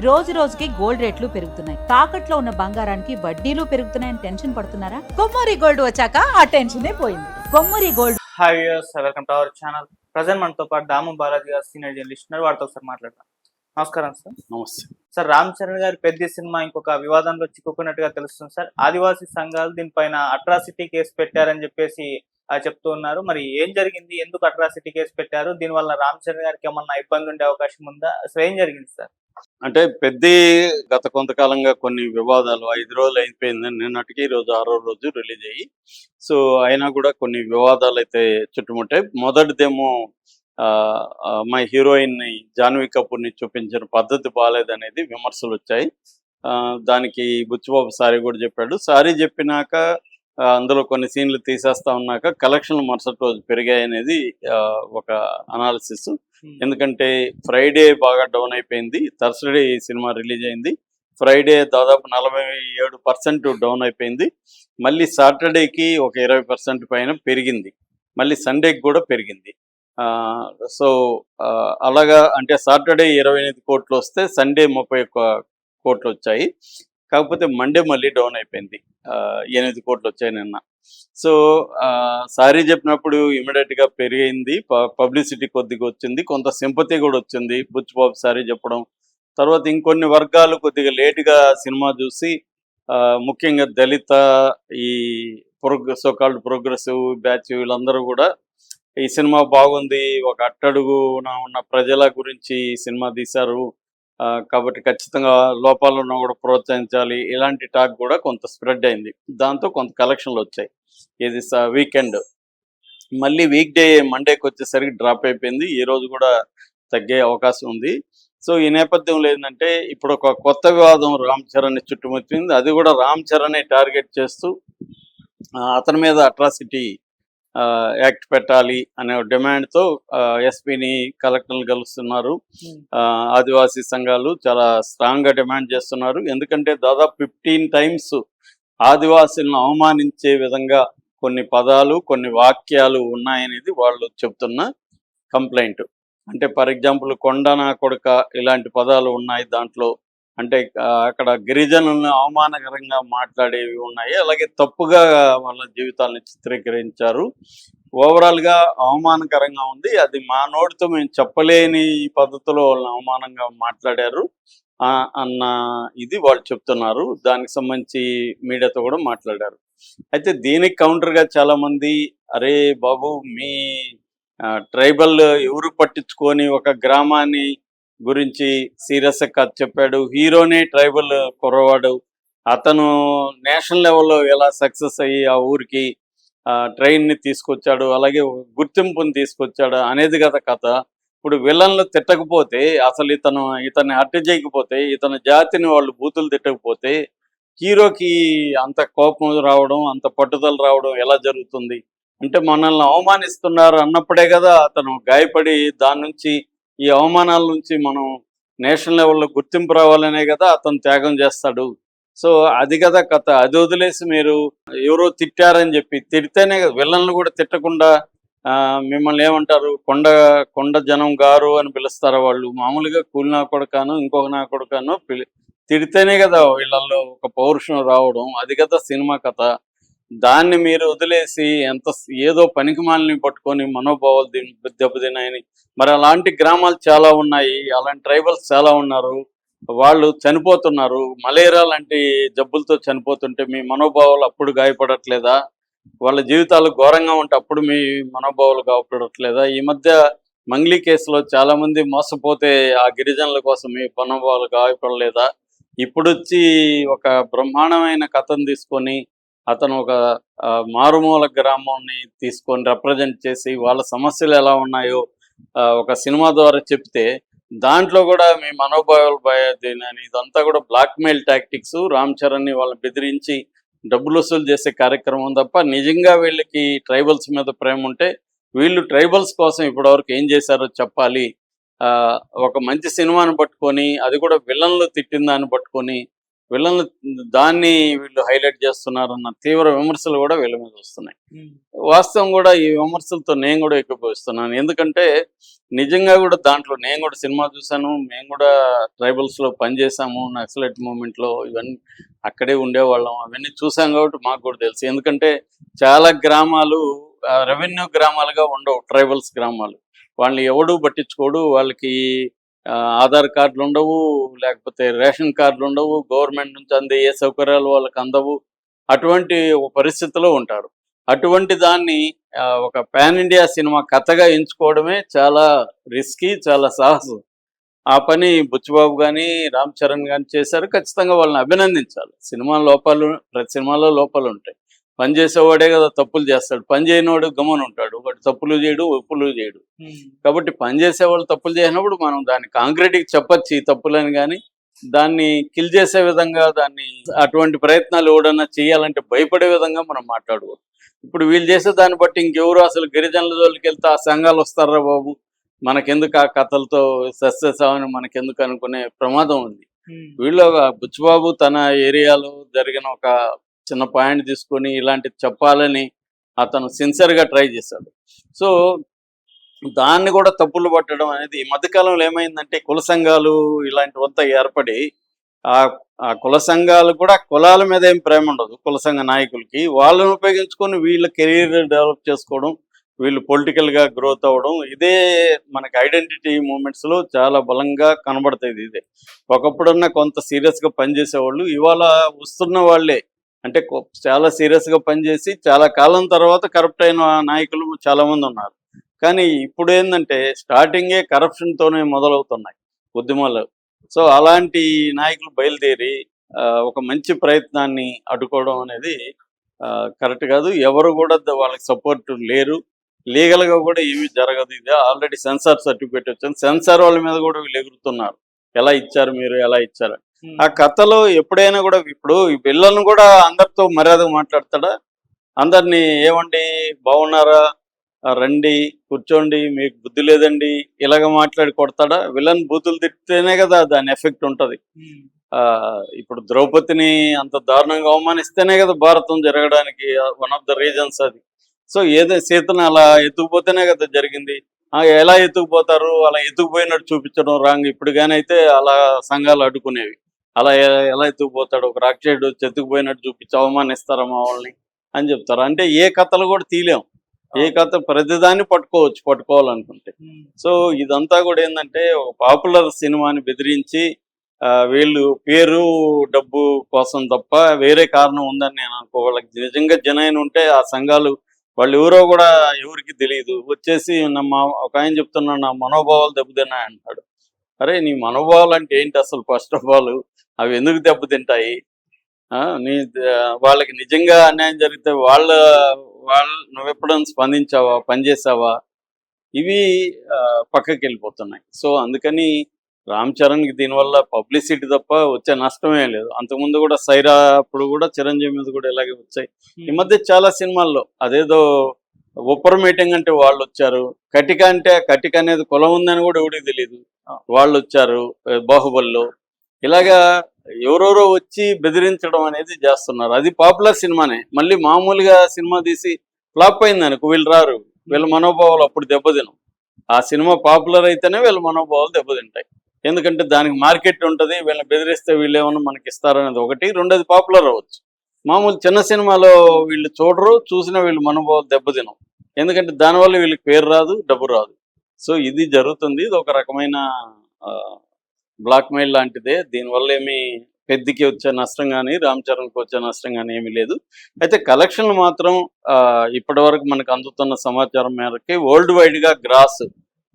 రోజు రోజుకి గోల్డ్ రేట్లు పెరుగుతున్నాయి. తాకట్లో ఉన్న బంగారానికి వడ్డీలు పెరుగుతున్నాయని టెన్షన్ పడుతున్నారా? కొమ్మూరి గోల్డ్ వచ్చాక ఆ టెన్షనే పోయింది. Kommuri gold. Hi viewers, welcome to our channel. Present మనతో పాటు దాము బాలాజీ గారు సీనియర్ జర్నలిస్ట్ ఉన్నారు. వారితో ఒకసారి మాట్లాడతాం. నమస్కారం సార్. నమస్తే సార్, రామ్ చరణ్ గారి పెద్ద సినిమా ఇంకొక వివాదంలో చిక్కుకున్నట్టుగా తెలుస్తుంది సార్. ఆదివాసీ సంఘాలు దీనిపైన అట్రాసిటీ కేసు పెట్టారని చెప్పేసి చెప్తూ ఉన్నారు. మరి ఏం జరిగింది, ఎందుకు అట్రాసిటీ కేసు పెట్టారు, దీనివల్ల రామ్ చరణ్ గారికి ఏమన్నా ఇబ్బంది ఉండే అవకాశం ఉందా? అసలు ఏం జరిగింది సార్? అంటే గత కొంతకాలంగా కొన్ని వివాదాలు 5 రోజులు అయిపోయింది. నిన్నటికి ఈరోజు 6వ రోజు రిలీజ్ అయ్యి, సో అయినా కూడా కొన్ని వివాదాలు అయితే చుట్టుముట్టాయి. మొదటిదేమో మా హీరోయిన్ ని జాన్వీ కపూర్ ని చూపించిన పద్ధతి బాగాలేదనేది విమర్శలు వచ్చాయి. దానికి బుచ్చిబాబు సారీ కూడా చెప్పాడు. సారీ చెప్పినాక అందులో కొన్ని సీన్లు తీసేస్తా ఉన్నాక కలెక్షన్లు మరుసటి రోజు పెరిగాయి అనేది ఒక అనాలిసిస్. ఎందుకంటే ఫ్రైడే బాగా డౌన్ అయిపోయింది. థర్స్డే ఈ సినిమా రిలీజ్ అయింది. ఫ్రైడే దాదాపు 47% డౌన్ అయిపోయింది. మళ్ళీ సాటర్డేకి ఒక 20% పైన పెరిగింది. మళ్ళీ సండేకి కూడా పెరిగింది. సో అలాగా అంటే సాటర్డే 28 కోట్లు వస్తే సండే 31 కోట్లు వచ్చాయి. కాకపోతే మండే మళ్ళీ డౌన్ అయిపోయింది. 8 కోట్లు వచ్చాయి నిన్న. సో సారీ చెప్పినప్పుడు ఇమీడియట్గా పెరిగింది. పబ్లిసిటీ కొద్దిగా వచ్చింది, కొంత సింపతి కూడా వచ్చింది బుచ్చిబాబు సారీ చెప్పడం. తర్వాత ఇంకొన్ని వర్గాలు కొద్దిగా లేటుగా సినిమా చూసి, ముఖ్యంగా దళిత, ఈ సోకాల్డ్ ప్రోగ్రెసివ్ బ్యాచ్ వీళ్ళందరూ కూడా ఈ సినిమా బాగుంది, ఒక అట్టడుగున ఉన్న ప్రజల గురించి ఈ సినిమా తీశారు కాబట్టి ఖచ్చితంగా లోపాలు ఉన్నా కూడా ప్రోత్సహించాలి, ఇలాంటి టాక్ కూడా కొంత స్ప్రెడ్ అయింది. దాంతో కొంత కలెక్షన్లు వచ్చాయి. ఇది వీకెండ్. మళ్ళీ వీక్ డే మండేకి వచ్చేసరికి డ్రాప్ అయిపోయింది. ఈ రోజు కూడా తగ్గే అవకాశం ఉంది. సో ఈ నేపథ్యంలో ఏంటంటే ఇప్పుడు ఒక కొత్త వివాదం రామ్ చరణ్ చుట్టుముట్టింది. అది కూడా రామ్ చరణ్ టార్గెట్ చేస్తూ అతని మీద అట్రాసిటీ యాక్ట్ పెట్టాలి అనే డిమాండ్తో ఎస్పీని, కలెక్టర్లు కలుస్తున్నారు. ఆదివాసీ సంఘాలు చాలా స్ట్రాంగ్గా డిమాండ్ చేస్తున్నారు. ఎందుకంటే దాదాపు 15 టైమ్స్ ఆదివాసీలను అవమానించే విధంగా కొన్ని పదాలు, కొన్ని వాక్యాలు ఉన్నాయనేది వాళ్ళు చెప్తున్న కంప్లైంట్. అంటే ఫర్ ఎగ్జాంపుల్ కొండ నా కొడుక ఇలాంటి పదాలు ఉన్నాయి దాంట్లో. అంటే అక్కడ గిరిజనులను అవమానకరంగా మాట్లాడేవి ఉన్నాయి. అలాగే తప్పుగా వాళ్ళ జీవితాలను చిత్రీకరించారు. ఓవరాల్గా అవమానకరంగా ఉంది. అది మా నోటితో మేము చెప్పలేని పద్ధతిలో వాళ్ళని అవమానంగా మాట్లాడారు అన్న ఇది వాళ్ళు చెప్తున్నారు. దానికి సంబంధించి మీడియాతో కూడా మాట్లాడారు. అయితే దీనికి కౌంటర్గా చాలామంది, అరే బాబు మీ ట్రైబల్ ఎవరు పట్టించుకొని ఒక గ్రామాన్ని గురించి సీరియస్గా కథ చెప్పాడు. హీరోనే ట్రైబల్ కుర్రవాడు, అతను నేషనల్ లెవెల్లో ఎలా సక్సెస్ అయ్యి ఆ ఊరికి ట్రైన్ని తీసుకొచ్చాడు, అలాగే గుర్తింపుని తీసుకొచ్చాడు అనేది కదా కథ. ఇప్పుడు విలన్లు తిట్టకపోతే, అసలు ఇతన్ని హత్య చేయకపోతే, ఇతని జాతిని వాళ్ళు బూతులు తిట్టకపోతే హీరోకి అంత కోపం రావడం, అంత పట్టుదల రావడం ఎలా జరుగుతుంది? అంటే మనల్ని అవమానిస్తున్నారు అన్నప్పుడే కదా అతను గాయపడి దాని నుంచి, ఈ అవమానాల నుంచి మనం నేషనల్ లెవెల్లో గుర్తింపు రావాలనే కదా అతను త్యాగం చేస్తాడు. సో అది కదా కథ. అది వదిలేసి మీరు ఎవరో తిట్టారని చెప్పి తిడితేనే విలన్లు కూడా తిట్టకుండా మిమ్మల్ని ఏమంటారు, కొండ జనం గారు అని పిలుస్తారా? వాళ్ళు మామూలుగా కూలి నా కొడుకాను, ఇంకొక నా కొడుకాను తిడితేనే కదా వీళ్ళల్లో ఒక పౌరుషం రావడం. అది కదా సినిమా కథ. దాన్ని మీరు వదిలేసి ఏదో పనికిమాలని పట్టుకొని మనోభావాలు దెబ్బతిన్నాయని. మరి అలాంటి గ్రామాలు చాలా ఉన్నాయి, అలాంటి ట్రైబల్స్ చాలా ఉన్నారు, వాళ్ళు చనిపోతున్నారు. మలేరియా లాంటి జబ్బులతో చనిపోతుంటే మీ మనోభావాలు అప్పుడు గాయపడట్లేదా? వాళ్ళ జీవితాలు ఘోరంగా ఉంటే అప్పుడు మీ మనోభావాలు గాయపడట్లేదా? ఈ మధ్య మంగ్లీ కేసులో చాలామంది మోసపోతే ఆ గిరిజనుల కోసం మీ మనోభావాలు గాయపడలేదా? ఇప్పుడు వచ్చి ఒక బ్రహ్మాండమైన కథను తీసుకొని అతను ఒక మారుమూల గ్రామాన్ని తీసుకొని రిప్రజెంట్ చేసి వాళ్ళ సమస్యలు ఎలా ఉన్నాయో ఒక సినిమా ద్వారా చెప్తే, దాంట్లో కూడా మీ మనోభావాలు భయదేనని, ఇదంతా కూడా బ్లాక్మెయిల్ టాక్టిక్స్, రామ్ చరణ్ని వాళ్ళని బెదిరించి డబ్బులు వసూలు చేసే కార్యక్రమం తప్ప నిజంగా వీళ్ళకి ట్రైబల్స్ మీద ప్రేమ ఉంటే వీళ్ళు ట్రైబల్స్ కోసం ఇప్పటివరకు ఏం చేశారో చెప్పాలి. ఒక మంచి సినిమాని పట్టుకొని, అది కూడా విలన్లు తిట్టిన దాన్ని పట్టుకొని వీళ్ళని దాన్ని వీళ్ళు హైలైట్ చేస్తున్నారన్న తీవ్ర విమర్శలు కూడా వీళ్ళ మీద వస్తున్నాయి. వాస్తవం కూడా ఈ విమర్శలతో నేను కూడా ఏకీభవిస్తున్నాను. ఎందుకంటే నిజంగా కూడా దాంట్లో నేను కూడా సినిమా చూశాను, మేము కూడా ట్రైబల్స్ లో పనిచేసాము, నక్సలైట్ మూమెంట్ లో ఇవన్నీ అక్కడే ఉండేవాళ్ళం, అవన్నీ చూసాం కాబట్టి మాకు కూడా తెలుసు. ఎందుకంటే చాలా గ్రామాలు రెవెన్యూ గ్రామాలుగా ఉండవు, ట్రైబల్స్ గ్రామాలు. వాళ్ళని ఎవడూ పట్టించుకోడు, వాళ్ళకి ఆధార్ కార్డులు ఉండవు, లేకపోతే రేషన్ కార్డులు ఉండవు, గవర్నమెంట్ నుంచి అందే ఏ సౌకర్యాలు వాళ్ళకి అందవు, అటువంటి ఒక పరిస్థితిలో ఉంటారు. అటువంటి దాన్ని ఒక పాన్ ఇండియా సినిమా కథగా ఎంచుకోవడమే చాలా రిస్కీ, చాలా సాహసం. ఆ పని బుచ్చిబాబు కానీ రామ్ చరణ్ కానీ చేశారు. ఖచ్చితంగా వాళ్ళని అభినందించాలి. సినిమా లోపాలు, ప్రతి సినిమాలో లోపాలు ఉంటాయి. పని చేసేవాడే కదా తప్పులు చేస్తాడు, పని చేయనివాడు గమని ఉంటాడు, వాడు తప్పులు చేయడు, ఒప్పులు చేయడు. కాబట్టి పని చేసేవాళ్ళు తప్పులు చేసినప్పుడు మనం దాన్ని కాంక్రీట్గా చెప్పచ్చు ఈ తప్పులని, కానీ దాన్ని కిల్ చేసే విధంగా, దాన్ని అటువంటి ప్రయత్నాలు ఎవడన్నా చేయాలంటే భయపడే విధంగా మనం మాట్లాడకూడదు. ఇప్పుడు వీళ్ళు చేసే దాన్ని బట్టి ఇంకెవరు అసలు గిరిజనుల జోలికి వెళ్తే ఆ సంఘాలు వస్తారా బాబు, మనకెందుకు ఆ కథలతో సస్యసామని మనకెందుకు అనుకునే ప్రమాదం ఉంది. వీళ్ళు బుచ్చిబాబు తన ఏరియాలో జరిగిన ఒక చిన్న పాయింట్ తీసుకొని ఇలాంటిది చెప్పాలని అతను సిన్సియర్గా ట్రై చేశాడు. సో దాన్ని కూడా తప్పులు పట్టడం అనేది ఈ మధ్యకాలంలో ఏమైందంటే, కుల సంఘాలు ఇలాంటివంతా ఏర్పడి ఆ కుల సంఘాలు కూడా కులాల మీద ఏం ప్రేమ ఉండదు కుల సంఘ నాయకులకి. వాళ్ళని ఉపయోగించుకొని వీళ్ళ కెరీర్ డెవలప్ చేసుకోవడం, వీళ్ళు పొలిటికల్గా గ్రోత్ అవ్వడం, ఇదే మనకి ఐడెంటిటీ మూమెంట్స్లో చాలా బలంగా కనబడుతుంది. ఇదే ఒకప్పుడున్న కొంత సీరియస్గా పనిచేసేవాళ్ళు ఇవాళ వస్తున్న వాళ్ళే, అంటే చాలా సీరియస్గా పనిచేసి చాలా కాలం తర్వాత కరప్ట్ అయిన నాయకులు చాలామంది ఉన్నారు. కానీ ఇప్పుడు ఏంటంటే స్టార్టింగే కరప్షన్తోనే మొదలవుతున్నాయి ఉద్యమాలు. సో అలాంటి నాయకులు బయలుదేరి ఒక మంచి ప్రయత్నాన్ని అడ్డుకోవడం అనేది కరెక్ట్ కాదు. ఎవరు కూడా వాళ్ళకి సపోర్ట్ లేరు, లీగల్గా కూడా ఏమీ జరగదు. ఇది ఆల్రెడీ సెన్సార్ సర్టిఫికేట్ వచ్చింది, సెన్సార్ వాళ్ళ మీద కూడా వీళ్ళు ఎగురుతున్నారు, ఎలా ఇచ్చారు మీరు, ఎలా ఇచ్చారు. ఆ కథలో ఎప్పుడైనా కూడా ఇప్పుడు ఈ పిల్లలను కూడా అందరితో మర్యాదగా మాట్లాడతాడా, అందరినీ ఏమండి బాగున్నారా, రండి కూర్చోండి, మీకు బుద్ధి లేదండి ఇలాగ మాట్లాడి కొడతాడా? విలన్ బూతులు తిట్టితేనే కదా దాని ఎఫెక్ట్ ఉంటుంది. ఇప్పుడు ద్రౌపదిని అంత దారుణంగా అవమానిస్తేనే కదా భారతం జరగడానికి వన్ ఆఫ్ ద రీజన్స్ అది. సో ఏదో సీతను అలా ఎత్తుకుపోతేనే కదా జరిగింది. ఎలా ఎత్తుకుపోతారు, అలా ఎత్తుకుపోయినట్టు చూపించడం రాంగ్. ఇప్పుడు కానీ అయితే అలా సంఘాలు అడ్డుకునేవి, అలా ఎలా ఎత్తుకుపోతాడు, ఒక రాక్షసుడు వచ్చి ఎత్తుకుపోయినట్టు చూపించి అవమానిస్తారా మా వాళ్ళని అని చెప్తారు. అంటే ఏ కథలు కూడా తీలేం, ఏ కథ ప్రతిదాన్ని పట్టుకోవాలనుకుంటే. సో ఇదంతా కూడా ఏంటంటే ఒక పాపులర్ సినిమాని బెదిరించి వీళ్ళు పేరు డబ్బు కోసం తప్ప వేరే కారణం ఉందని నేను అనుకో. వాళ్ళకి నిజంగా జనైన ఉంటే ఆ సంఘాలు వాళ్ళు ఎవరో కూడా ఎవరికి తెలియదు, వచ్చేసి ఒక ఆయన చెప్తున్నాడు నా మనోభావాలు దెబ్బతిన్నాయి అంటాడు. అరే నీ మనోభావాలు అంటే ఏంటి అసలు? ఫస్ట్ ఆఫ్ ఆల్ అవి ఎందుకు దెబ్బతింటాయి? వాళ్ళకి నిజంగా అన్యాయం జరిగితే వాళ్ళు నువ్వు ఎప్పుడైనా స్పందించావా, పనిచేసావా? ఇవి పక్కకి వెళ్ళిపోతున్నాయి. సో అందుకని రామ్ చరణ్కి దీనివల్ల పబ్లిసిటీ తప్ప వచ్చే నష్టమే లేదు. అంతకుముందు కూడా సైరా అప్పుడు కూడా చిరంజీవి మీద కూడా ఇలాగే వచ్చాయి. ఈ మధ్య చాలా సినిమాల్లో అదేదో ఉప్పర్ మీటింగ్ అంటే వాళ్ళు వచ్చారు, కటిక అంటే కటిక అనేది కులం ఉందని కూడా ఎవరికి తెలియదు, వాళ్ళు వచ్చారు బాహుబలిలో. ఇలాగా ఎవరెవరో వచ్చి బెదిరించడం అనేది చేస్తున్నారు. అది పాపులర్ సినిమానే, మళ్ళీ మామూలుగా సినిమా తీసి ఫ్లాప్ అయింది అనుకో వీళ్ళు రారు, వీళ్ళ మనోభావాలు అప్పుడు దెబ్బతినం. ఆ సినిమా పాపులర్ అయితేనే వీళ్ళ మనోభావాలు దెబ్బతింటాయి. ఎందుకంటే దానికి మార్కెట్ ఉంటుంది, వీళ్ళని బెదిరిస్తే వీళ్ళు ఏమన్నా మనకి ఇస్తారనేది ఒకటి, రెండోది పాపులర్ అవ్వచ్చు. మామూలు చిన్న సినిమాలో వీళ్ళు చూడరు, చూసినా వీళ్ళు మనోభావాలు దెబ్బతినం. ఎందుకంటే దానివల్ల వీళ్ళకి పేరు రాదు, డబ్బు రాదు. సో ఇది జరుగుతుంది. ఇది ఒక రకమైన బ్లాక్మెయిల్ లాంటిదే. దీనివల్ల ఏమి పెద్దకి వచ్చే నష్టం కానీ రామ్ చరణ్కి వచ్చే నష్టం కానీ ఏమీ లేదు. అయితే కలెక్షన్లు మాత్రం ఇప్పటి వరకు మనకు అందుతున్న సమాచారం మేరకి వరల్డ్ వైడ్గా గ్రాస్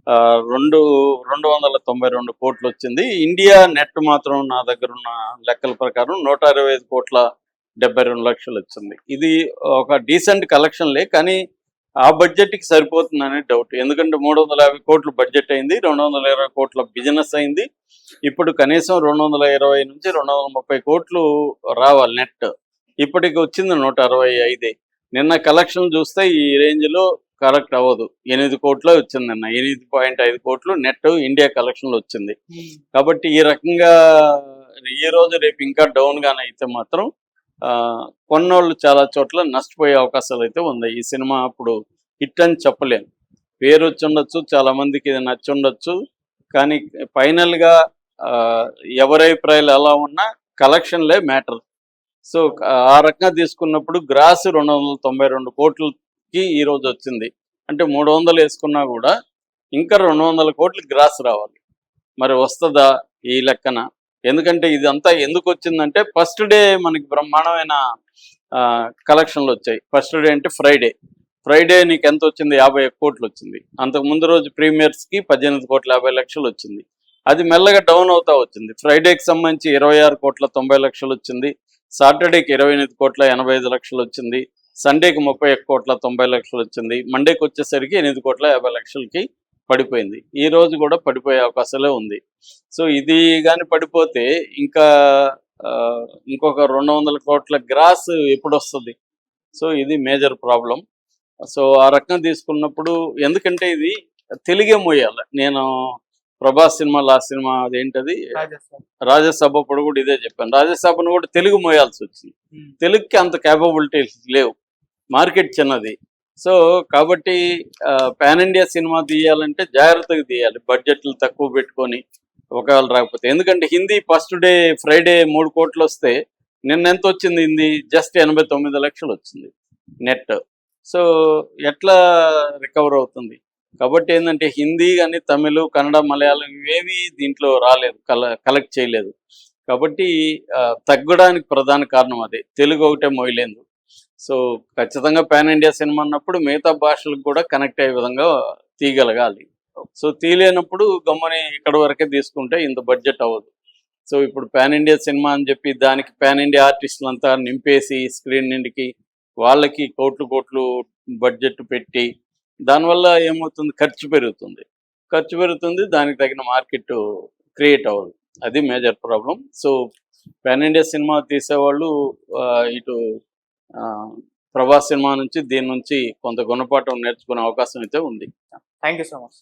292 కోట్లు వచ్చింది. ఇండియా నెట్ మాత్రం నా దగ్గర ఉన్న లెక్కల ప్రకారం 125,72 లక్షలు వచ్చింది. ఇది ఒక డీసెంట్ కలెక్షన్లే, కానీ ఆ బడ్జెట్కి సరిపోతుందనే డౌట్. ఎందుకంటే 350 కోట్లు బడ్జెట్ అయింది, 220 కోట్ల బిజినెస్ అయింది. ఇప్పుడు కనీసం 220 నుంచి 230 కోట్లు రావాలి నెట్. ఇప్పటికి వచ్చింది 165. నిన్న కలెక్షన్ చూస్తే ఈ రేంజ్లో కరెక్ట్ అవ్వదు, 8 కోట్లే వచ్చింది నిన్న. 8.5 కోట్లు నెట్ ఇండియా కలెక్షన్లో వచ్చింది. కాబట్టి ఈ రకంగా ఈ రోజు రేపు ఇంకా డౌన్ గానే అయితే మాత్రం కొన్నోళ్ళు చాలా చోట్ల నష్టపోయే అవకాశాలు అయితే ఉన్నాయి. ఈ సినిమా అప్పుడు హిట్ అని చెప్పలేము. పేరు వచ్చి ఉండొచ్చు, చాలా మందికి ఇది నచ్చి ఉండొచ్చు, కానీ ఫైనల్ గా ఎవరి అభిప్రాయాలు ఎలా ఉన్నా కలెక్షన్లే మ్యాటర్. సో ఆ రకంగా తీసుకున్నప్పుడు గ్రాస్ 292 కోట్లకి ఈ రోజు వచ్చింది. అంటే 300 వేసుకున్నా కూడా ఇంకా 200 కోట్లు గ్రాస్ రావాలి. మరి వస్తుందా ఈ లెక్కన? ఎందుకంటే ఇదంతా ఎందుకు వచ్చిందంటే ఫస్ట్ డే మనకి బ్రహ్మాండమైన కలెక్షన్లు వచ్చాయి. ఫస్ట్ డే అంటే ఫ్రైడే నీకు ఎంత వచ్చింది? 51 కోట్లు వచ్చింది. అంతకు ముందు రోజు ప్రీమియర్స్కి 18,50,00,000 వచ్చింది. అది మెల్లగా డౌన్ అవుతా వచ్చింది. ఫ్రైడేకి సంబంధించి 26,90,00,000 వచ్చింది. సాటర్డేకి 28,85,00,000 వచ్చింది. సండేకి 31,90,00,000 వచ్చింది. మండేకి వచ్చేసరికి 8,50,00,000కి పడిపోయింది. ఈ రోజు కూడా పడిపోయే అవకాశాలే ఉంది. సో ఇది కానీ పడిపోతే ఇంకా ఇంకొక 200 కోట్ల గ్రాస్ ఎప్పుడు వస్తుంది? సో ఇది మేజర్ ప్రాబ్లం. సో ఆ రకంగా తీసుకున్నప్పుడు, ఎందుకంటే ఇది తెలుగే మోయాలి. నేను ప్రభాస్ సినిమా లాస్ట్ సినిమా అదేంటది రాజ్యసభ అప్పుడు కూడా ఇదే చెప్పాను. రాజ్యసభను కూడా తెలుగు మోయాల్సి వచ్చింది. తెలుగుకి అంత క్యాపబిలిటీ లేవు, మార్కెట్ చిన్నది. సో కాబట్టి పాన్ ఇండియా సినిమా తీయాలంటే జాగ్రత్తగా తీయాలి, బడ్జెట్లు తక్కువ పెట్టుకొని ఒకవేళ రాకపోతే. ఎందుకంటే హిందీ ఫస్ట్ డే ఫ్రైడే 3 కోట్లు వస్తే నిన్న ఎంత వచ్చింది? హిందీ జస్ట్ 89 లక్షలు వచ్చింది నెట్. సో ఎట్లా రికవర్ అవుతుంది? కాబట్టి ఏంటంటే హిందీ కానీ తమిళ్, కన్నడ, మలయాళం ఇవేవి దీంట్లో రాలేదు, కలెక్ట్ చేయలేదు. కాబట్టి తగ్గడానికి ప్రధాన కారణం అదే, తెలుగు ఒకటే మోయలేదు. సో ఖచ్చితంగా పాన్ ఇండియా సినిమా అన్నప్పుడు మిగతా భాషలకు కూడా కనెక్ట్ అయ్యే విధంగా తీయగలగాలి. సో తీయలేనప్పుడు గమ్ముని ఇక్కడ వరకే తీసుకుంటే ఇంత బడ్జెట్ అవ్వదు. సో ఇప్పుడు పాన్ ఇండియా సినిమా అని చెప్పి దానికి పాన్ ఇండియా ఆర్టిస్టులంతా నింపేసి స్క్రీన్ నిండికి వాళ్ళకి కోట్లు బడ్జెట్ పెట్టి దానివల్ల ఏమవుతుంది? ఖర్చు పెరుగుతుంది, దానికి తగిన మార్కెట్ క్రియేట్ అవ్వదు. అది major problem. So pan India cinema తీసేవాళ్ళు ఇటు ప్రభాస్ సినిమా నుంచి దీని నుంచి కొంత గుణపాఠం నేర్చుకునే అవకాశం అయితే ఉంది. Thank you so much.